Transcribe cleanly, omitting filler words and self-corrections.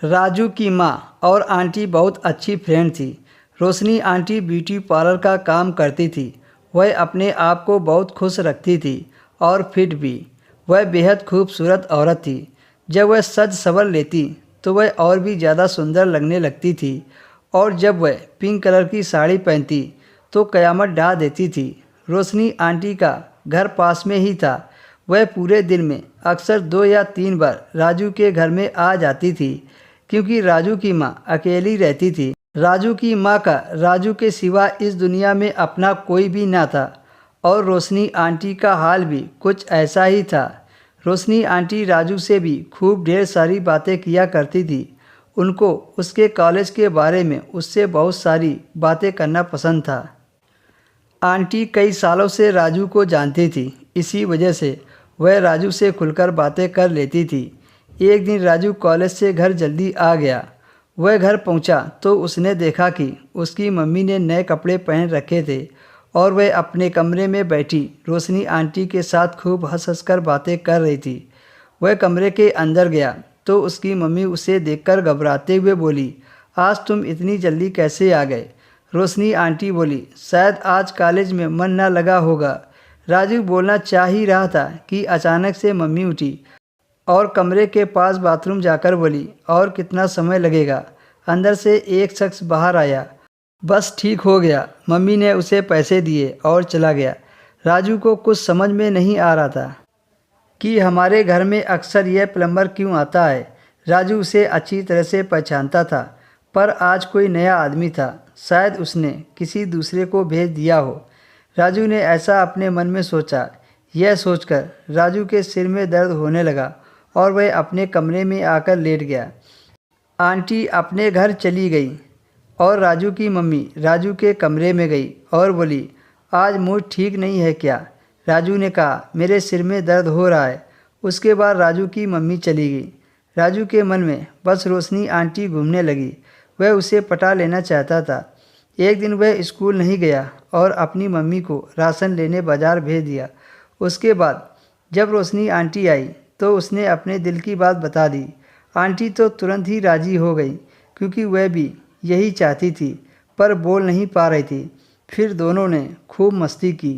राजू की माँ और आंटी बहुत अच्छी फ्रेंड थी। रोशनी आंटी ब्यूटी पार्लर का काम करती थी। वह अपने आप को बहुत खुश रखती थी और फिट भी। वह बेहद खूबसूरत औरत थी। जब वह सज संवर लेती तो वह और भी ज़्यादा सुंदर लगने लगती थी, और जब वह पिंक कलर की साड़ी पहनती तो कयामत ढा देती थी। रोशनी आंटी का घर पास में ही था। वह पूरे दिन में अक्सर 2 या 3 बार राजू के घर में आ जाती थी, क्योंकि राजू की माँ अकेली रहती थी। राजू की माँ का राजू के सिवा इस दुनिया में अपना कोई भी ना था, और रोशनी आंटी का हाल भी कुछ ऐसा ही था। रोशनी आंटी राजू से भी खूब ढेर सारी बातें किया करती थी। उनको उसके कॉलेज के बारे में उससे बहुत सारी बातें करना पसंद था। आंटी कई सालों से राजू को जानती थी, इसी वजह से वह राजू से खुलकर बातें कर लेती थी। एक दिन राजू कॉलेज से घर जल्दी आ गया। वह घर पहुंचा तो उसने देखा कि उसकी मम्मी ने नए कपड़े पहन रखे थे, और वह अपने कमरे में बैठी रोशनी आंटी के साथ खूब हंस हंस कर बातें कर रही थी। वह कमरे के अंदर गया तो उसकी मम्मी उसे देखकर घबराते हुए बोली, आज तुम इतनी जल्दी कैसे आ गए? रोशनी आंटी बोली, शायद आज कॉलेज में मन ना लगा होगा। राजू बोलना चाह ही रहा था कि अचानक से मम्मी उठी और कमरे के पास बाथरूम जाकर बोली, और कितना समय लगेगा? अंदर से एक शख्स बाहर आया। बस ठीक हो गया। मम्मी ने उसे पैसे दिए और चला गया। राजू को कुछ समझ में नहीं आ रहा था कि हमारे घर में अक्सर यह प्लम्बर क्यों आता है। राजू उसे अच्छी तरह से पहचानता था, पर आज कोई नया आदमी था। शायद उसने किसी दूसरे को भेज दिया हो। राजू ने ऐसा अपने मन में सोचा। यह सोचकर राजू के सिर में दर्द होने लगा और वह अपने कमरे में आकर लेट गया। आंटी अपने घर चली गई और राजू की मम्मी राजू के कमरे में गई और बोली, आज मूड ठीक नहीं है क्या? राजू ने कहा, मेरे सिर में दर्द हो रहा है। उसके बाद राजू की मम्मी चली गई। राजू के मन में बस रोशनी आंटी घूमने लगी। वह उसे पटा लेना चाहता था। एक दिन वह स्कूल नहीं गया और अपनी मम्मी को राशन लेने बाजार भेज दिया। उसके बाद जब रोशनी आंटी आई तो उसने अपने दिल की बात बता दी। आंटी तो तुरंत ही राजी हो गई, क्योंकि वह भी यही चाहती थी, पर बोल नहीं पा रही थी। फिर दोनों ने खूब मस्ती की।